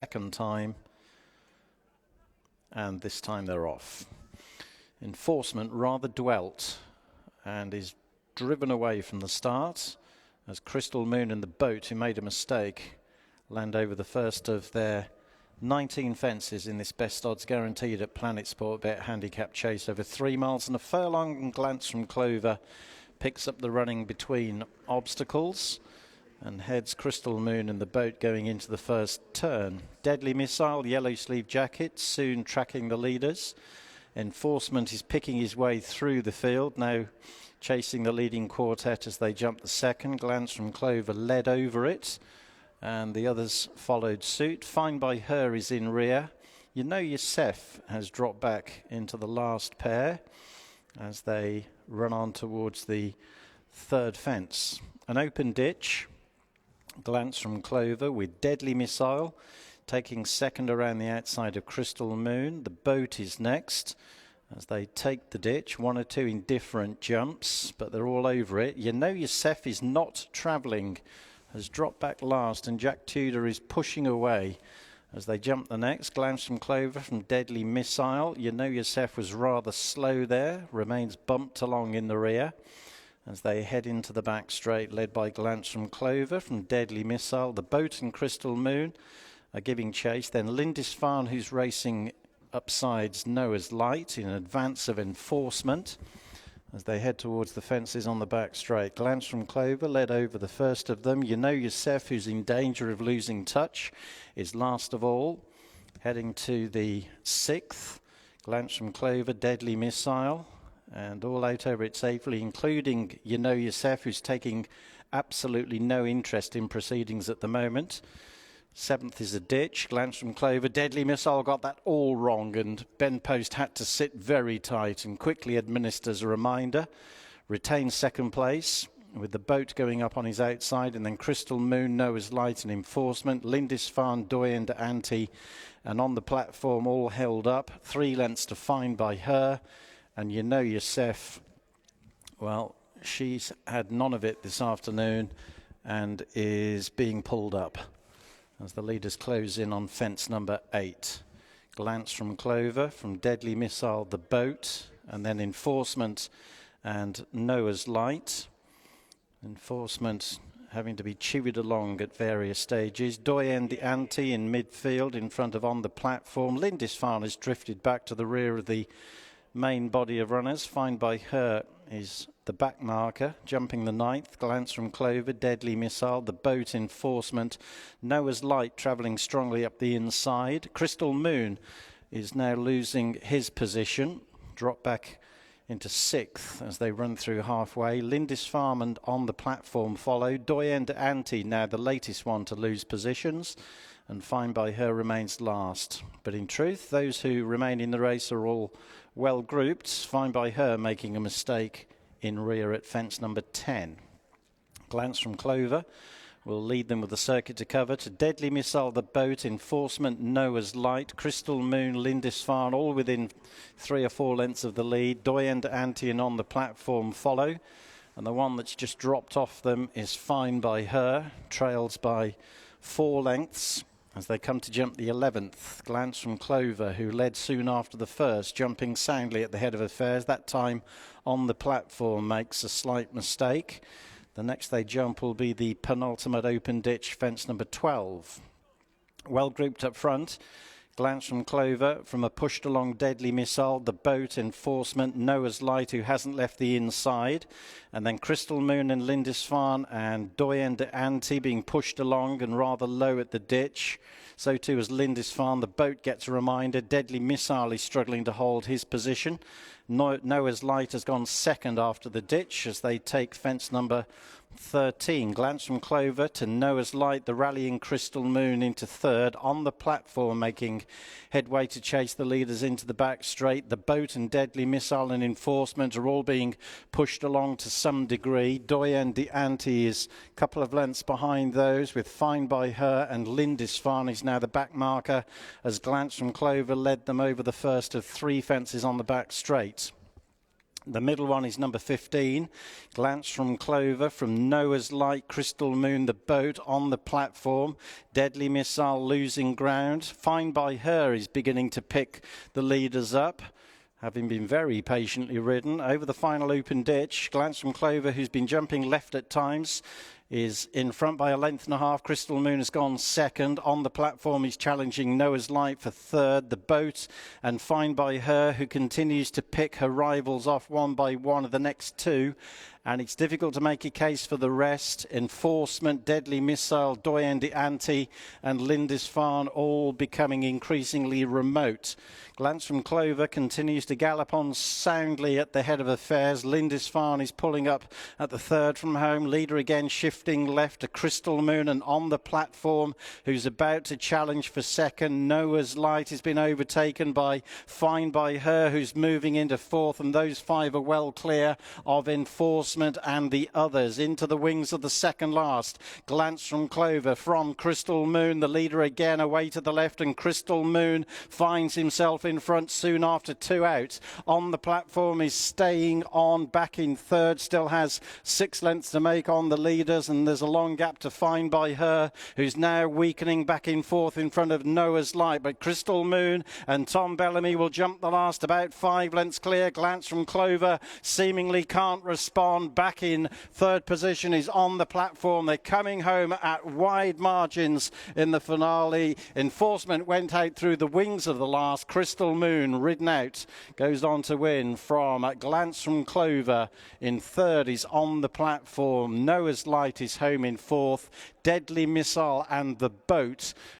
second time, and this time they're off. Enforcement rather dwelt and is driven away from the start as Crystal Moon and the boat, who made a mistake, land over the first of their 19 fences in this best odds guaranteed at Planetsportbet handicap chase over 3 miles and a furlong. And Glance from Clover picks up the running between obstacles and heads Crystal Moon and the boat going into the first turn. Deadly Missile, yellow sleeve jacket, soon tracking the leaders. Enforcement is picking his way through the field, now chasing the leading quartet as they jump the second. Glance from Clover led over it, and the others followed suit. Fine by Her is in rear. You Know Yourself has dropped back into the last pair as they run on towards the third fence. An open ditch. Glance from Clover with Deadly Missile taking second around the outside of Crystal Moon. The boat is next as they take the ditch. One or two in different jumps, but they're all over it. You Know Yourself is not travelling, has dropped back last, and Jack Tudor is pushing away as they jump the next. Glance from Clover from Deadly Missile. You Know Yourself was rather slow there, remains bumped along in the rear as they head into the back straight, led by Glance from Clover from Deadly Missile. The boat and Crystal Moon are giving chase. Then Lindisfarne, who's racing upsides Noah's Light in advance of Enforcement as they head towards the fences on the back straight. Glance from Clover led over the first of them. You Know Yourself, who's in danger of losing touch, is last of all, heading to the sixth. Glance from Clover, Deadly Missile, and all out over it safely, including You Know Yourself, who's taking absolutely no interest in proceedings at the moment. Seventh is a ditch. Glance from Clover. Deadly Missile got that all wrong, and Ben Post had to sit very tight and quickly administers a reminder. Retains second place with the boat going up on his outside, and then Crystal Moon, Noah's Light and Enforcement. Lindisfarne, Doyen de Ante, and on the platform all held up. 3 lengths to Fine by Her. And You Know Yourself, well, she's had none of it this afternoon and is being pulled up as the leaders close in on fence number 8. Glance from Clover, from Deadly Missile, the boat, and then Enforcement and Noah's Light. Enforcement having to be chivied along at various stages. Doyen de Ante in midfield in front of on the platform. Lindisfarne has drifted back to the rear of the main body of runners. Fine by Her is the back marker, jumping the 9th. Glance from Clover, Deadly Missile, the boat, Enforcement. Noah's Light travelling strongly up the inside. Crystal Moon is now losing his position, drop back into 6th as they run through halfway. Lindisfarne and on the platform follow. Doyen de Ante now the latest one to lose positions, and Fine by Her remains last. But in truth, those who remain in the race are all well grouped. Fine by Her making a mistake in rear at fence number 10. Glance from Clover will lead them with the circuit to cover to Deadly Missile, the boat, Enforcement, Noah's Light, Crystal Moon, Lindisfarne, all within 3 or 4 lengths of the lead. Doyen de Ante and on the platform follow, and the one that's just dropped off them is Fine by Her, trails by 4 lengths as they come to jump the 11th. Glance from Clover, who led soon after the first, jumping soundly at the head of affairs. That time on the platform makes a slight mistake. The next they jump will be the penultimate open ditch, fence number 12. Well grouped up front. Glance from Clover, from a pushed along Deadly Missile, the boat, Enforcement, Noah's Light, who hasn't left the inside, and then Crystal Moon and Lindisfarne and Doyen de Ante being pushed along and rather low at the ditch. So too is Lindisfarne. The boat gets a reminder. Deadly Missile is struggling to hold his position. Noah's Light has gone second after the ditch as they take fence number 13. Glance from Clover to Noah's Light, the rallying Crystal Moon into third. On the platform making headway to chase the leaders into the back straight. The boat and Deadly Missile and Enforcement are all being pushed along to some degree. Doyen de Ante is a couple of lengths behind those, with Fine by Her, and Lindisfarne is now the back marker as Glance from Clover led them over the first of 3 fences on the back straight. The middle one is number 15, Glance from Clover, from Noah's Light, Crystal Moon, the boat on the platform. Deadly Missile losing ground. Fine by Her is beginning to pick the leaders up, having been very patiently ridden. Over the final open ditch, Glance from Clover, who's been jumping left at times, is in front by a length and a half. Crystal Moon has gone second. On the platform, he's challenging Noah's Light for third. The boat and Fine by Her, who continues to pick her rivals off one by one of the next two. And it's difficult to make a case for the rest. Enforcement, Deadly Missile, Doyen de Ante and Lindisfarne all becoming increasingly remote. Glance from Clover continues to gallop on soundly at the head of affairs. Lindisfarne is pulling up at the third from home. Leader again shifting left to Crystal Moon, and on the platform, who's about to challenge for second. Noah's Light has been overtaken by Fine by Her, who's moving into fourth, and those five are well clear of Enforcement and the others. Into the wings of the second last. Glance from Clover from Crystal Moon, the leader again away to the left, and Crystal Moon finds himself in front soon after 2 out. On the platform is staying on, back in third, still has 6 lengths to make on the leaders, and there's a long gap to Fine by Her, who's now weakening back in fourth in front of Noah's Light. But Crystal Moon and Tom Bellamy will jump the last, about 5 lengths clear. Glance from Clover seemingly can't respond. Back in third position is On the Platform. They're coming home at wide margins in the finale. Enforcement went out through the wings of the last. Crystal Moon, ridden out, goes on to win from Glance from Clover. In third is On the Platform. Noah's Light is home in fourth. Deadly Missile and the boat